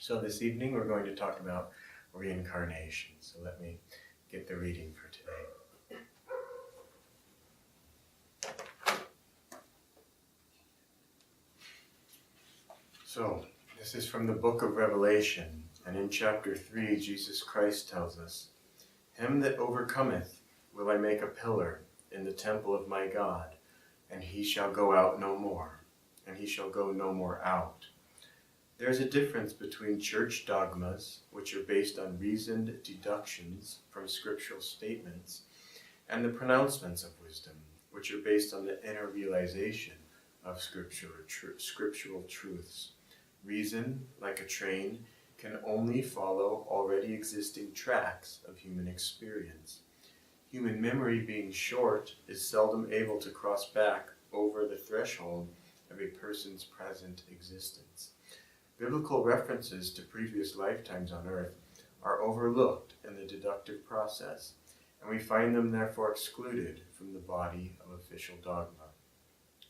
So this evening we're going to talk about reincarnation. So let me get the reading for today. So this is from the book of Revelation, and in chapter 3 Jesus Christ tells us, "Him that overcometh will I make a pillar in the temple of my God, and he shall go out no more, and he shall go no more out." There is a difference between church dogmas, which are based on reasoned deductions from scriptural statements, and the pronouncements of wisdom, which are based on the inner realization of scriptural truths. Reason, like a train, can only follow already existing tracks of human experience. Human memory being short is seldom able to cross back over the threshold of a person's present existence. Biblical references to previous lifetimes on earth are overlooked in the deductive process, and we find them therefore excluded from the body of official dogma.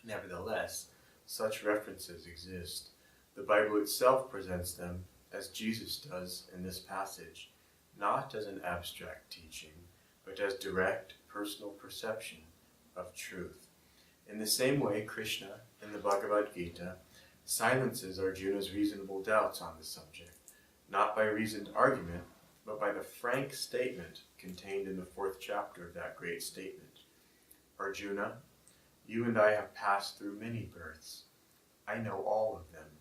Nevertheless, such references exist. The Bible itself presents them, as Jesus does in this passage, not as an abstract teaching, but as direct personal perception of truth. In the same way, Krishna, in the Bhagavad Gita, silences Arjuna's reasonable doubts on the subject, not by reasoned argument, but by the frank statement contained in the 4th chapter of that great statement. "Arjuna, you and I have passed through many births. I know all of them,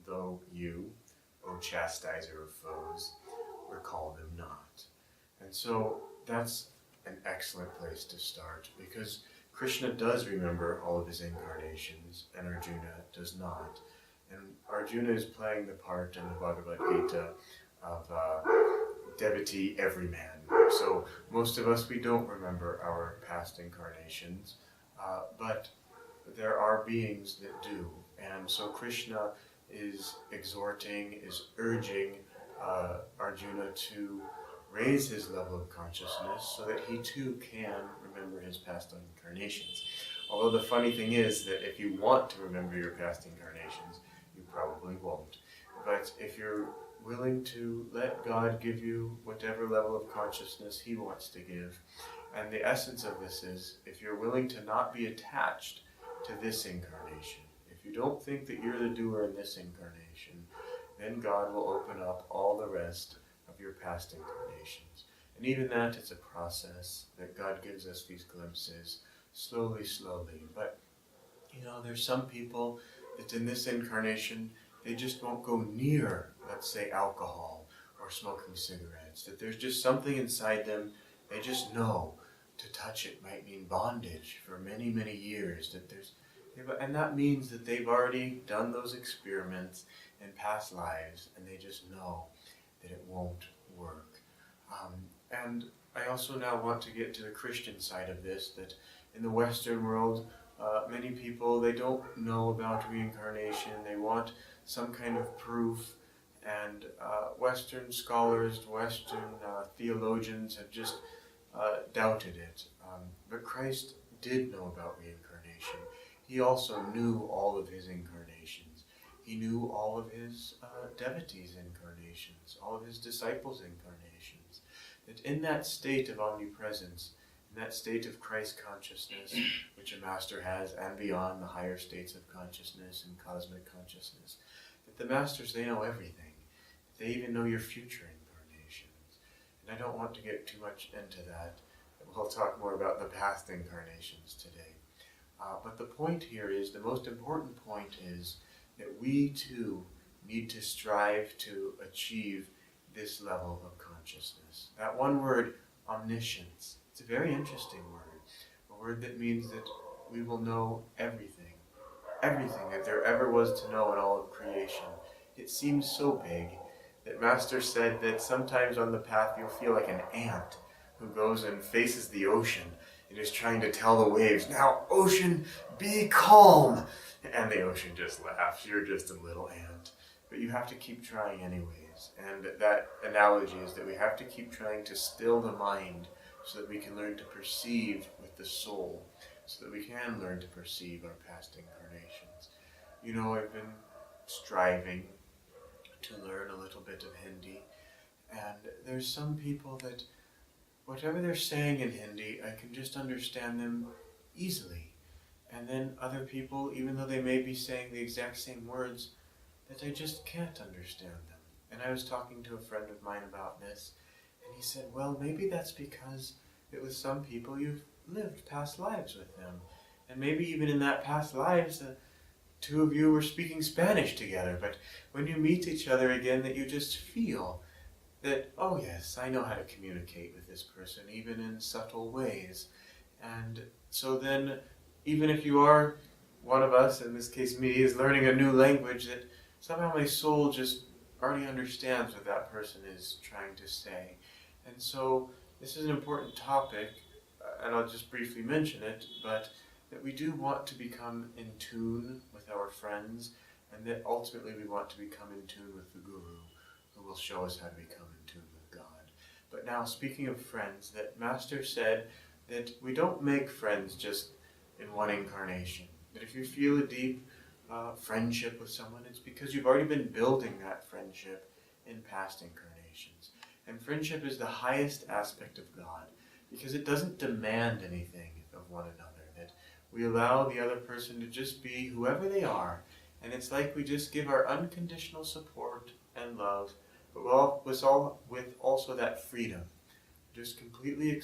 though you, O chastiser of foes, recall them not." And so that's an excellent place to start, because Krishna does remember all of his incarnations, and Arjuna does not. And Arjuna is playing the part in the Bhagavad Gita of devotee everyman. So most of us, we don't remember our past incarnations, but there are beings that do. And so Krishna is exhorting, is urging Arjuna to raise his level of consciousness so that he too can remember his past incarnations. Although the funny thing is that if you want to remember your past incarnations, you probably won't. But if you're willing to let God give you whatever level of consciousness he wants to give, and the essence of this is, if you're willing to not be attached to this incarnation, if you don't think that you're the doer in this incarnation, then God will open up all the rest of your past incarnations. And even that is a process that God gives us these glimpses, slowly. But, there's some people that in this incarnation, they just won't go near, let's say, alcohol or smoking cigarettes. That there's just something inside them, they just know to touch it might mean bondage for many, many years. And that means that they've already done those experiments in past lives, and they just know that it won't work. And I also now want to get to the Christian side of this, that in the Western world, many people, they don't know about reincarnation. They want some kind of proof, and Western scholars, Western theologians have just doubted it. But Christ did know about reincarnation. He also knew all of his incarnations. He knew all of his devotees' incarnations, all of his disciples' incarnations. That in that state of omnipresence, in that state of Christ consciousness, which a master has, and beyond the higher states of consciousness and cosmic consciousness, that the masters, they know everything. They even know your future incarnations. And I don't want to get too much into that. We'll talk more about the past incarnations today. But the point here is, the most important point is, that we too need to strive to achieve this level of consciousness. That one word, omniscience, it's a very interesting word. A word that means that we will know everything. Everything that there ever was to know in all of creation. It seems so big that Master said that sometimes on the path you'll feel like an ant who goes and faces the ocean and is trying to tell the waves, "Now, ocean, be calm!" And the ocean just laughs. You're just a little ant. But you have to keep trying anyways. And that analogy is that we have to keep trying to still the mind so that we can learn to perceive with the soul, so that we can learn to perceive our past incarnations. I've been striving to learn a little bit of Hindi. And there's some people that whatever they're saying in Hindi, I can just understand them easily. And then other people, even though they may be saying the exact same words, that I just can't understand them. And I was talking to a friend of mine about this, and he said, well, maybe that's because it was some people you've lived past lives with them. And maybe even in that past lives, the two of you were speaking Spanish together, but when you meet each other again, that you just feel that, oh yes, I know how to communicate with this person, even in subtle ways. And so then, even if you are one of us, in this case me, is learning a new language, that somehow my soul just already understands what that person is trying to say. And so this is an important topic, and I'll just briefly mention it, but that we do want to become in tune with our friends, and that ultimately we want to become in tune with the Guru, who will show us how to become in tune with God. But now, speaking of friends, that Master said that we don't make friends just in one incarnation. That if you feel a deep friendship with someone, it's because you've already been building that friendship in past incarnations. And friendship is the highest aspect of God, because it doesn't demand anything of one another. That we allow the other person to just be whoever they are, and it's like we just give our unconditional support and love, but with also that freedom, just completely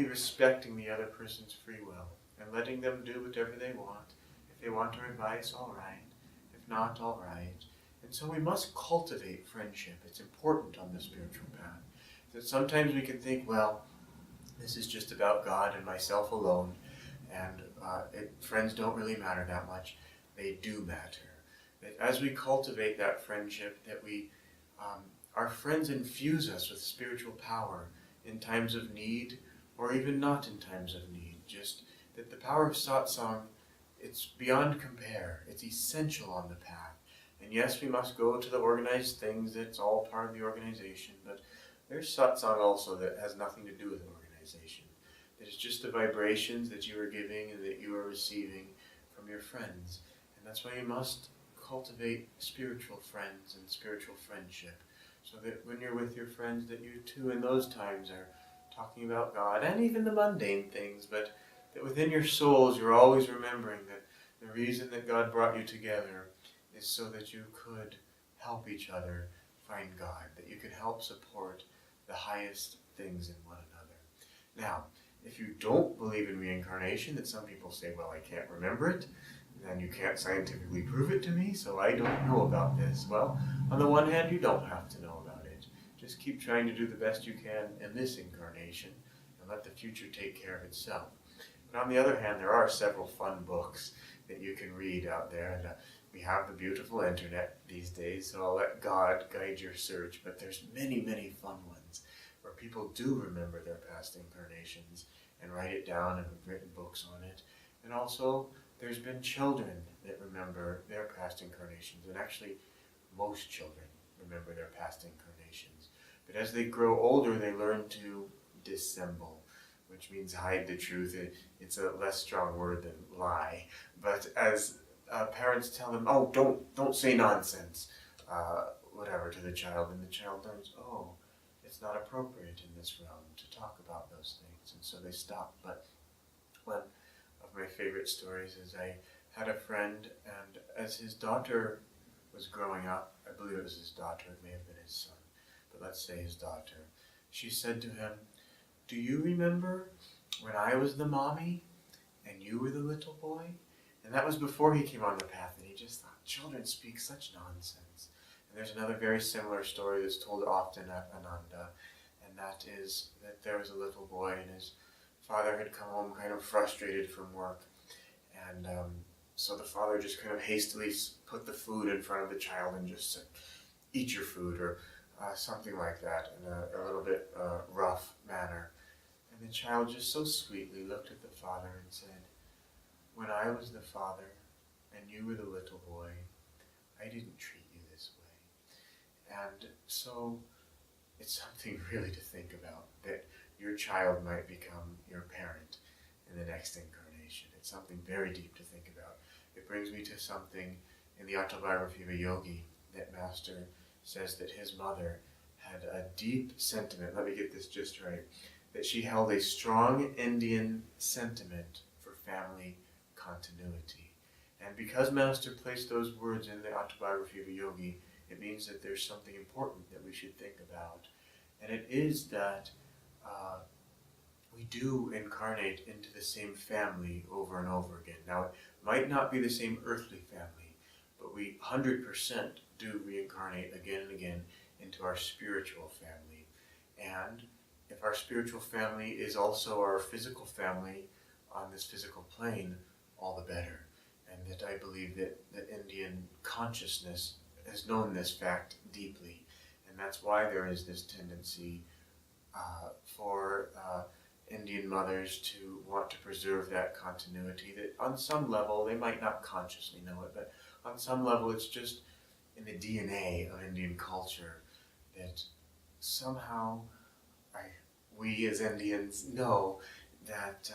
respecting the other person's free will and letting them do whatever they want. If they want our advice, all right. If not, all right. And so we must cultivate friendship. It's important on the spiritual path. That sometimes we can think, well, this is just about God and myself alone, and friends don't really matter that much. They do matter. That as we cultivate that friendship, that our friends infuse us with spiritual power in times of need, or even not in times of need. Just that the power of satsang, it's beyond compare. It's essential on the path. And yes, we must go to the organized things. It's all part of the organization. But there's satsang also that has nothing to do with organization. That it's just the vibrations that you are giving and that you are receiving from your friends. And that's why you must cultivate spiritual friends and spiritual friendship. So that when you're with your friends, that you too in those times are talking about God and even the mundane things, but that within your souls you're always remembering that the reason that God brought you together is so that you could help each other find God, that you could help support the highest things in one another. Now, if you don't believe in reincarnation, that some people say, well, I can't remember it, and you can't scientifically prove it to me, so I don't know about this. Well, on the one hand, you don't have to know about it. Just keep trying to do the best you can in this incarnation, and let the future take care of itself. But on the other hand, there are several fun books that you can read out there, and we have the beautiful internet these days, so I'll let God guide your search, but there's many, many fun ones where people do remember their past incarnations and write it down and have written books on it. And also, there's been children that remember their past incarnations, and actually most children remember their past incarnations. But as they grow older, they learn to dissemble, which means hide the truth. It's a less strong word than lie. But as parents tell them, oh, don't say nonsense, whatever, to the child, and the child learns, oh, it's not appropriate in this realm to talk about those things, and so they stop. But one of my favorite stories is I had a friend, and as his daughter was growing up, I believe it was his daughter, it may have been his son, but let's say his daughter, she said to him, do you remember when I was the mommy and you were the little boy? And that was before he came on the path, and he just thought, children speak such nonsense. And there's another very similar story that's told often at Ananda, and that is that there was a little boy, and his father had come home kind of frustrated from work, and so the father just kind of hastily put the food in front of the child and just said, eat your food, or something like that, in a little bit rough manner. And the child just so sweetly looked at the father and said, when I was the father and you were the little boy, I didn't treat you this way. And so it's something really to think about, that your child might become your parent in the next incarnation. It's something very deep to think about. It brings me to something in the autobiography of a yogi that Master says that his mother had a deep sentiment, let me get this just right, that she held a strong Indian sentiment for family continuity. And because Master placed those words in the autobiography of a yogi, it means that there's something important that we should think about. And it is that we do incarnate into the same family over and over again. Now, it might not be the same earthly family, but we 100% do reincarnate again and again into our spiritual family. And if our spiritual family is also our physical family on this physical plane, all the better. And that I believe that the Indian consciousness has known this fact deeply. And that's why there is this tendency for Indian mothers to want to preserve that continuity, that on some level, they might not consciously know it, but on some level it's just in the DNA of Indian culture that somehow we as Indians know that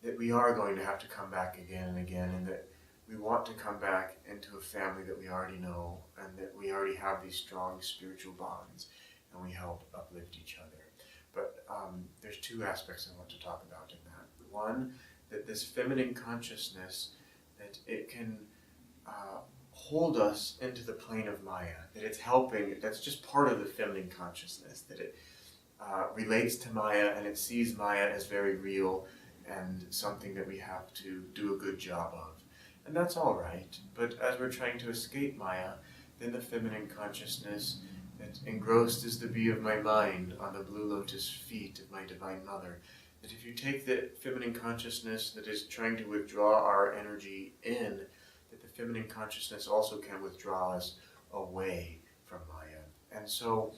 that we are going to have to come back again and again, and that we want to come back into a family that we already know, and that we already have these strong spiritual bonds, and we help uplift each other. But there's two aspects I want to talk about in that. One, that this feminine consciousness, that it can hold us into the plane of Maya, that it's helping, that's just part of the feminine consciousness, that it relates to Maya and it sees Maya as very real and something that we have to do a good job of. And that's all right, but as we're trying to escape Maya, then the feminine consciousness, that engrossed is the bee of my mind on the blue lotus feet of my divine mother, that if you take the feminine consciousness that is trying to withdraw our energy in, that the feminine consciousness also can withdraw us away from Maya. And so,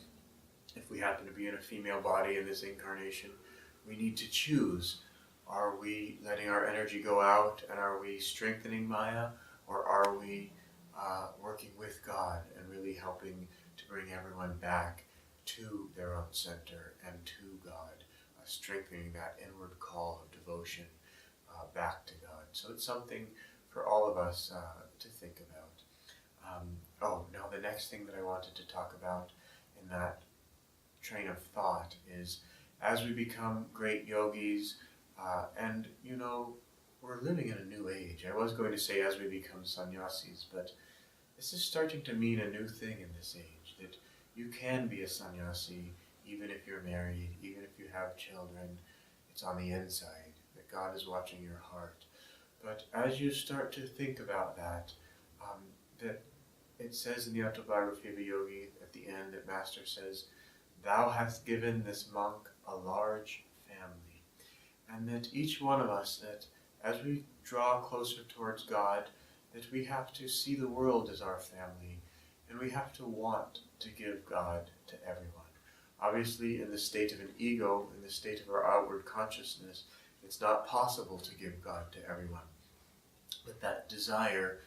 if we happen to be in a female body in this incarnation, we need to choose. Are we letting our energy go out, and are we strengthening Maya, or are we working with God and really helping to bring everyone back to their own center and to God, strengthening that inward call of devotion back to God. So it's something for all of us to think about. Now the next thing that I wanted to talk about in that train of thought is, as we become great yogis, and we're living in a new age. I was going to say as we become sannyasis, but this is starting to mean a new thing in this age, that you can be a sannyasi even if you're married, even if you have children. It's on the inside, that God is watching your heart. But as you start to think about that, that it says in the autobiography of a yogi at the end that Master says, "Thou hast given this monk a large family." And that each one of us, that as we draw closer towards God, that we have to see the world as our family, and we have to want to give God to everyone. Obviously, in the state of an ego, in the state of our outward consciousness, it's not possible to give God to everyone. But that desire,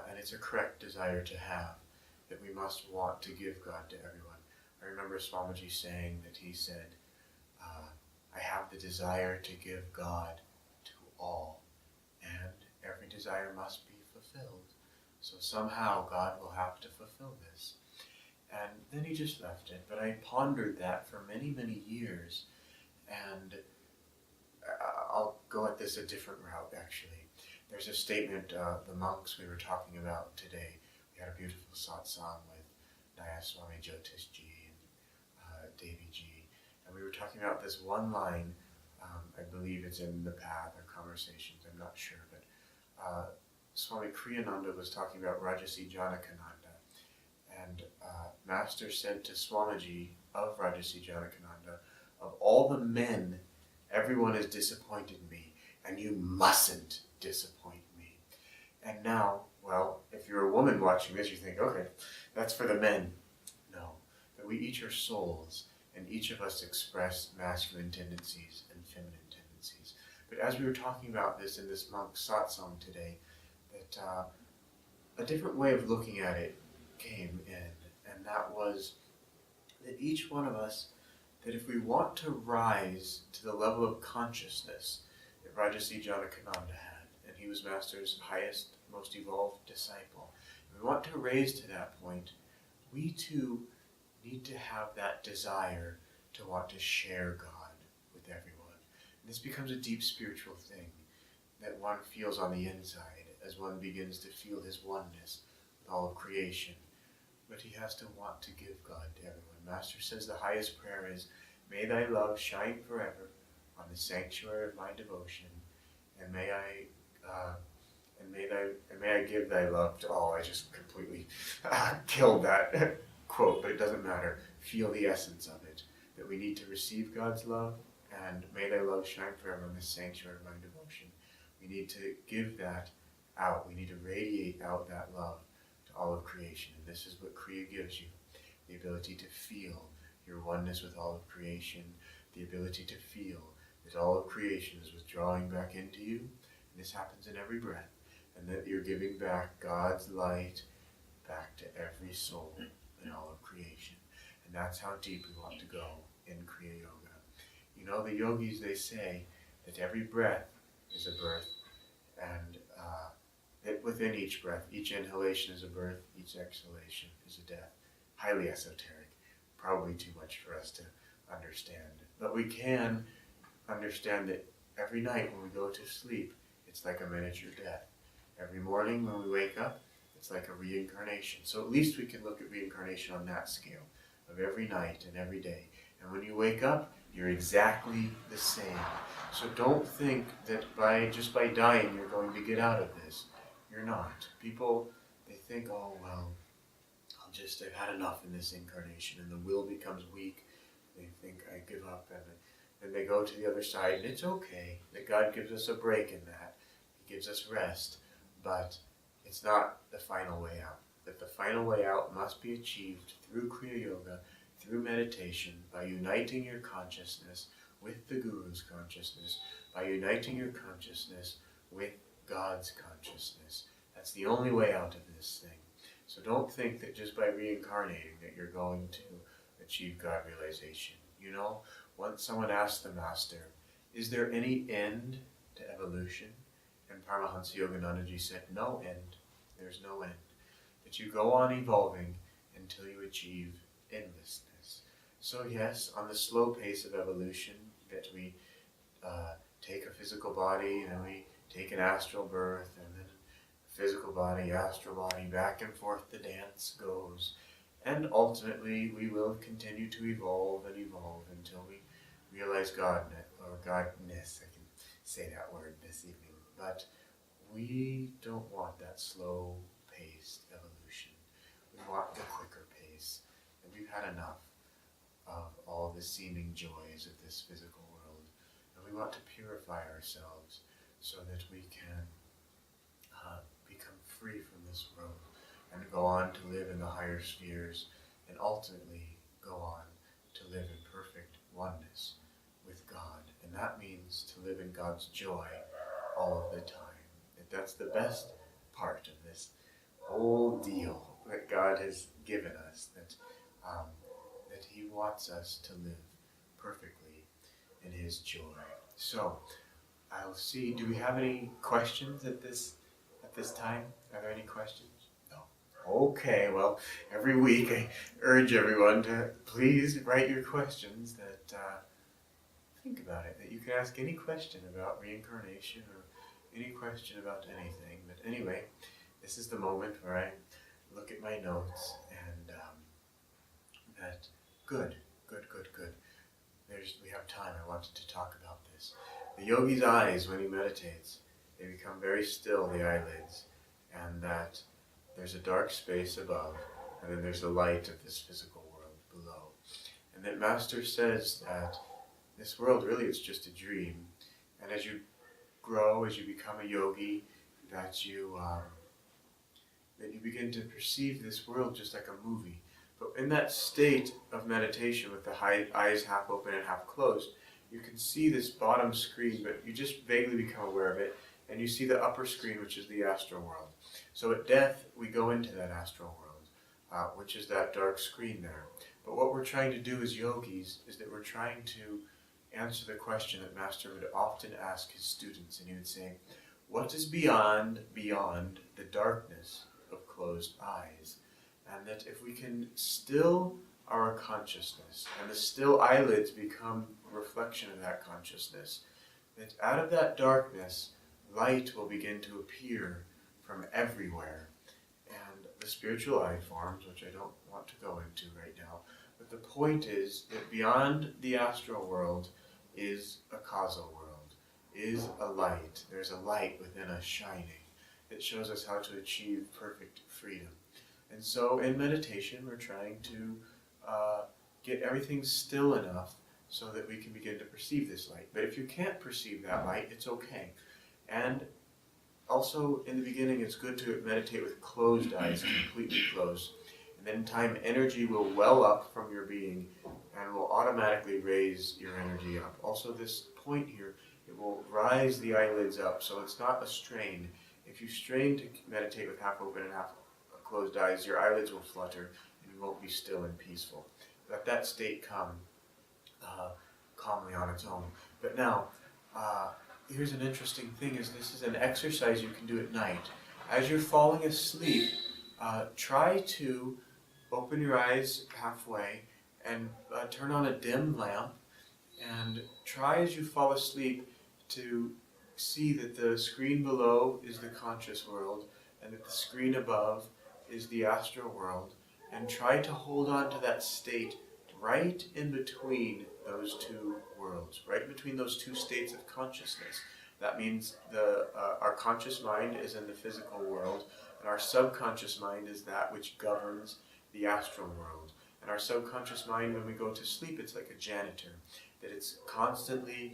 and it's a correct desire to have, that we must want to give God to everyone. I remember Swamiji saying that he said, I have the desire to give God to all, and every desire must be fulfilled. So somehow God will have to fulfill this. And then he just left it. But I pondered that for many, many years, and I'll go at this a different route, actually. There's a statement, the monks we were talking about today. We had a beautiful satsang with Naya Swami Jyotish Ji and Devi Ji. And we were talking about this one line, I believe it's in the Path or Conversations, I'm not sure, but Swami Kriyananda was talking about Rajasi Janakananda. And Master said to Swamiji of Rajasi Janakananda, of all the men, everyone has disappointed me, and you mustn't disappoint me. And now, well, if you're a woman watching this, you think, okay, that's for the men. No, but we each are souls, and each of us express masculine tendencies and feminine tendencies. But as we were talking about this in this monk satsang today, that a different way of looking at it came in, and that was that each one of us, that if we want to rise to the level of consciousness that Rajasi Janakananda had, and he was Master's highest, most evolved disciple, we want to raise to that point, we too need to have that desire to want to share God with everyone. And this becomes a deep spiritual thing that one feels on the inside as one begins to feel his oneness with all of creation. But he has to want to give God to everyone. Master says the highest prayer is, may thy love shine forever on the sanctuary of my devotion, and may I give thy love to all. I just completely killed that quote, but it doesn't matter. Feel the essence of it, that we need to receive God's love, and may thy love shine forever on the sanctuary of my devotion. We need to give that out. We need to radiate out that love to all of creation. And this is what Kriya gives you. The ability to feel your oneness with all of creation. The ability to feel that all of creation is withdrawing back into you. And this happens in every breath. And that you're giving back God's light back to every soul in all of creation. And that's how deep we want to go in Kriya Yoga. You know, the yogis, they say that every breath is a birth, and that within each breath, each inhalation is a birth, each exhalation is a death. Highly esoteric, probably too much for us to understand. But we can understand that every night when we go to sleep, it's like a miniature death. Every morning when we wake up, it's like a reincarnation. So at least we can look at reincarnation on that scale of every night and every day. And when you wake up, you're exactly the same. So don't think that just by dying you're going to get out of this. You're not. People, they think, oh, well, I've had enough in this incarnation, and the will becomes weak. They think, I give up, and then they go to the other side, and it's okay that God gives us a break in that. He gives us rest, but it's not the final way out. That the final way out must be achieved through Kriya Yoga, through meditation, by uniting your consciousness with the Guru's consciousness, by uniting your consciousness with God's consciousness. That's the only way out of this thing. So don't think that just by reincarnating that you're going to achieve God realization. You know, once someone asked the Master, is there any end to evolution? And Paramahansa Yoganandaji said, no end. There's no end. That you go on evolving until you achieve endlessness. So yes, on the slow pace of evolution, that we take a physical body, and then we take an astral birth, and then physical body, astral body, back and forth the dance goes. And ultimately, we will continue to evolve and evolve until we realize Godness, or Godness. I can say that word this evening. But we don't want that slow-paced evolution. We want the quicker pace. And we've had enough of all the seeming joys of this physical world. And we want to purify ourselves so that we can become free from this world and go on to live in the higher spheres, and ultimately go on to live in perfect oneness with God. And that means to live in God's joy all of the time. That's the best part of this whole deal that God has given us, that He wants us to live perfectly in His joy. So, I'll see, do we have any questions at this time? Are there any questions? No. Okay, well, every week I urge everyone to please write your questions, that think about it, that you can ask any question about reincarnation or any question about anything. But anyway, this is the moment where I look at my notes, and that good. We have time. I wanted to talk about this. The yogi's eyes, when he meditates, they become very still, the eyelids, and that there's a dark space above, and then there's the light of this physical world below. And that Master says that this world really is just a dream, and as you grow, as you become a yogi, that you begin to perceive this world just like a movie. But in that state of meditation, with the eyes half open and half closed, you can see this bottom screen, but you just vaguely become aware of it, and you see the upper screen, which is the astral world. So at death, we go into that astral world, which is that dark screen there. But what we're trying to do as yogis is that we're trying to answer the question that Master would often ask his students, and he would say, what is beyond the darkness of closed eyes. And that if we can still our consciousness, and the still eyelids become a reflection of that consciousness, that out of that darkness, light will begin to appear from everywhere. And the spiritual eye forms, which I don't want to go into right now, but the point is that beyond the astral world is a causal world, is a light. There's a light within us shining that shows us how to achieve perfect freedom. And so in meditation, we're trying to get everything still enough so that we can begin to perceive this light. But if you can't perceive that light, it's okay. And also, in the beginning, it's good to meditate with closed eyes, completely closed. And then in time, energy will well up from your being and will automatically raise your energy up. Also, this point here, it will rise the eyelids up, so it's not a strain. If you strain to meditate with half open and half closed eyes, your eyelids will flutter and you won't be still and peaceful. Let that state come calmly on its own. But now, here's an interesting thing, is this is an exercise you can do at night. As you're falling asleep, try to open your eyes halfway and turn on a dim lamp, and try as you fall asleep to see that the screen below is the conscious world and that the screen above is the astral world, and try to hold on to that state right in between those two worlds, right in between those two states of consciousness. That means our conscious mind is in the physical world, and our subconscious mind is that which governs the astral world. And our subconscious mind, when we go to sleep, it's like a janitor, that it's constantly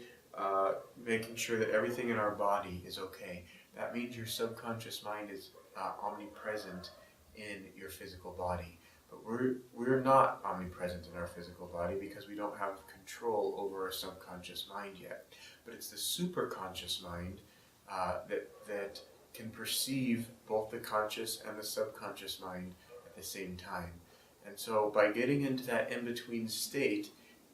making sure that everything in our body is okay. That means your subconscious mind is omnipresent in your physical body. But we're not omnipresent in our physical body because we don't have control over our subconscious mind yet. But it's the superconscious mind that can perceive both the conscious and the subconscious mind at the same time. And so by getting into that in-between state,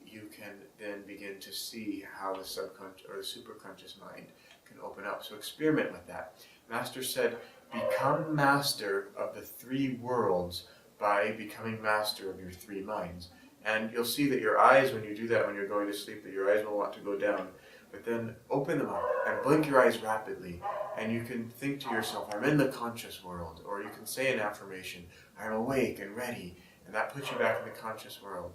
you can then begin to see how the subconscious or the superconscious mind can open up. So experiment with that. Master said, become master of the three worlds by becoming master of your three minds. And you'll see that your eyes, when you do that, when you're going to sleep, that your eyes will want to go down. But then open them up and blink your eyes rapidly. And you can think to yourself, I'm in the conscious world. Or you can say an affirmation, I'm awake and ready. And that puts you back in the conscious world.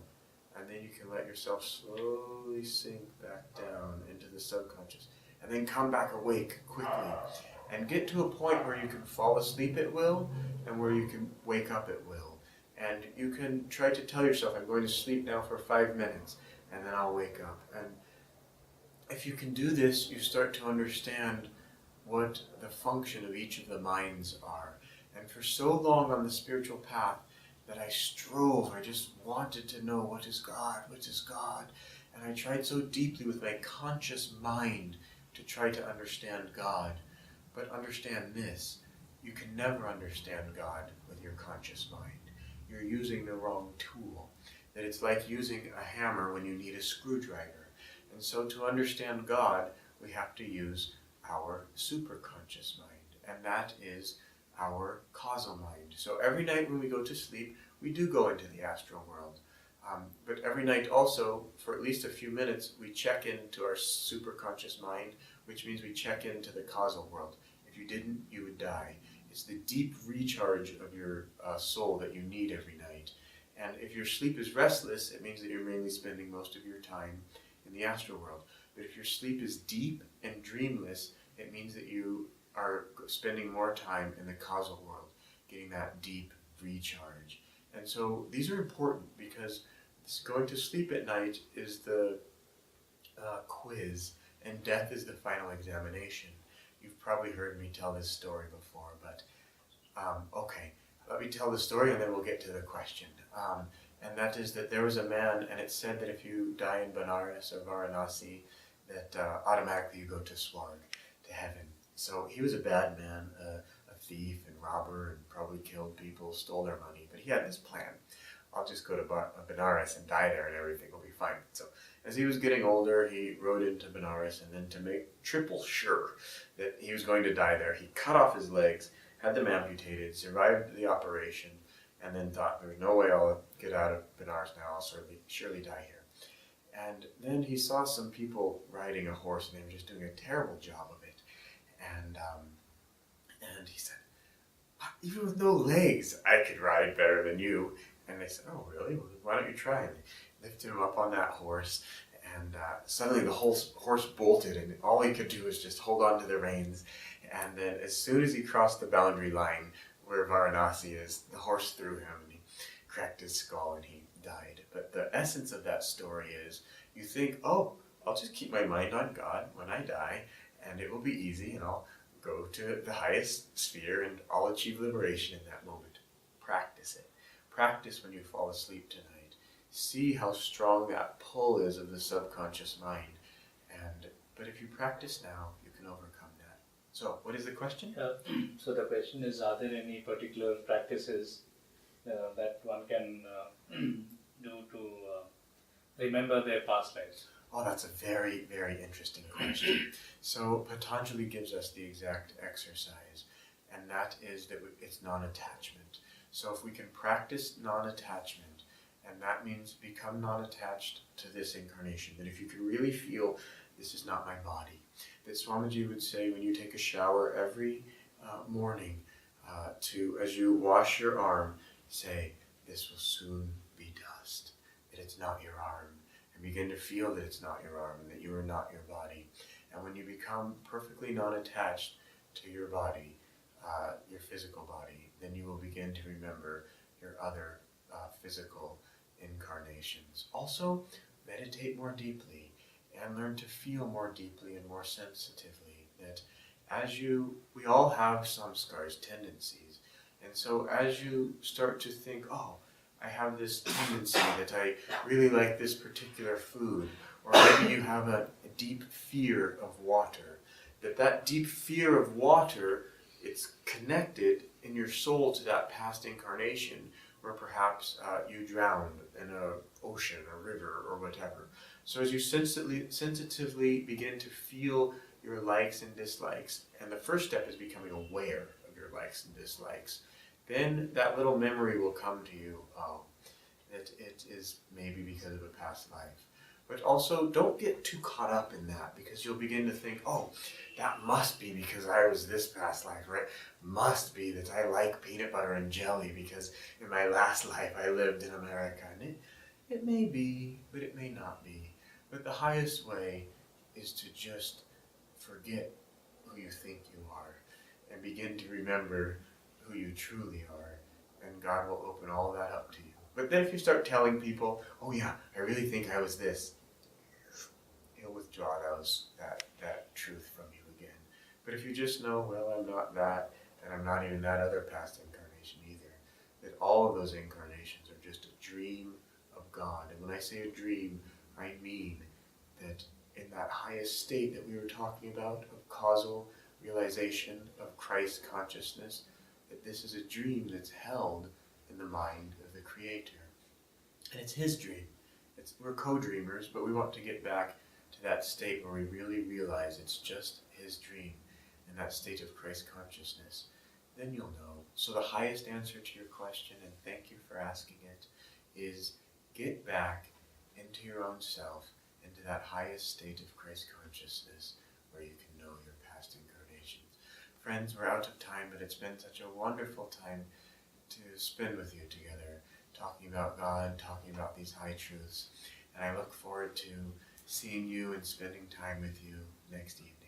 And then you can let yourself slowly sink back down into the subconscious. And then come back awake quickly. And get to a point where you can fall asleep at will and where you can wake up at will. And you can try to tell yourself, I'm going to sleep now for 5 minutes, and then I'll wake up. And if you can do this, you start to understand what the function of each of the minds are. And for so long on the spiritual path that I strove, I just wanted to know, what is God? What is God? And I tried so deeply with my conscious mind to try to understand God. But understand this, you can never understand God with your conscious mind. You're using the wrong tool. That it's like using a hammer when you need a screwdriver. And so to understand God, we have to use our superconscious mind. And that is our causal mind. So every night when we go to sleep, we do go into the astral world. But every night also, for at least a few minutes, we check into our superconscious mind, which means we check into the causal world. If you didn't, you would die. It's the deep recharge of your soul that you need every night. And if your sleep is restless, it means that you're mainly spending most of your time in the astral world. But if your sleep is deep and dreamless, it means that you are spending more time in the causal world, getting that deep recharge. And so these are important because going to sleep at night is the quiz, and death is the final examination. You've probably heard me tell this story before, but okay, let me tell the story and then we'll get to the question. And that is that there was a man, and it's said that if you die in Benares or Varanasi, that automatically you go to Swarg, to heaven. So he was a bad man, a thief and robber, and probably killed people, stole their money, but he had this plan. I'll just go to Benares and die there and everything will be fine. So as he was getting older, he rode into Benares, and then to make triple sure that he was going to die there, he cut off his legs had them amputated, survived the operation, and then thought, there's no way I'll get out of Benares now, I'll surely die here. And then he saw some people riding a horse, and they were just doing a terrible job of it. And he said, even with no legs, I could ride better than you. And they said, oh, really? Well, why don't you try? And they lifted him up on that horse, and suddenly the whole horse bolted, and all he could do was just hold on to the reins. And then as soon as he crossed the boundary line where Varanasi is, the horse threw him, and he cracked his skull, and he died. But the essence of that story is, you think, oh, I'll just keep my mind on God when I die, and it will be easy, and I'll go to the highest sphere, and I'll achieve liberation in that moment. Practice it. Practice when you fall asleep tonight. See how strong that pull is of the subconscious mind. But if you practice now, you can overcome that. So, what is the question? So the question is, are there any particular practices that one can do to remember their past lives? Oh, that's a very, very interesting question. So Patanjali gives us the exact exercise, and that is that it's non-attachment. So if we can practice non-attachment, and that means become non-attached to this incarnation, that if you can really feel this is not my body, that Swamiji would say when you take a shower every morning, as you wash your arm, say, this will soon be dust, that it's not your arm. Begin to feel that it's not your arm and that you are not your body. And when you become perfectly non-attached to your body, your physical body, then you will begin to remember your other physical incarnations. Also, meditate more deeply and learn to feel more deeply and more sensitively. That we all have samskars, tendencies. And so as you start to think, oh, I have this tendency that I really like this particular food, or maybe you have a deep fear of water, that deep fear of water, it's connected in your soul to that past incarnation where perhaps you drowned in an ocean, a river, or whatever. So as you sensitively begin to feel your likes and dislikes, and the first step is becoming aware of your likes and dislikes, then that little memory will come to you, that it is maybe because of a past life. But also, don't get too caught up in that, because you'll begin to think, oh, that must be because I was this past life, right? Must be that I like peanut butter and jelly because in my last life I lived in America. And it may be, but it may not be. But the highest way is to just forget who you think you are and begin to remember who you truly are, and God will open all that up to you. But then if you start telling people, oh yeah, I really think I was this, he'll withdraw that truth from you again. But if you just know, well, I'm not that, and I'm not even that other past incarnation either, that all of those incarnations are just a dream of God. And when I say a dream, I mean that in that highest state that we were talking about of causal realization of Christ consciousness, that this is a dream that's held in the mind of the Creator. And it's His dream. We're co-dreamers, but we want to get back to that state where we really realize it's just His dream, and that state of Christ consciousness. Then you'll know. So the highest answer to your question, and thank you for asking it, is get back into your own self, into that highest state of Christ consciousness, where you can know your past incarnations. Friends, we're out of time, but it's been such a wonderful time to spend with you together, talking about God, talking about these high truths. And I look forward to seeing you and spending time with you next evening.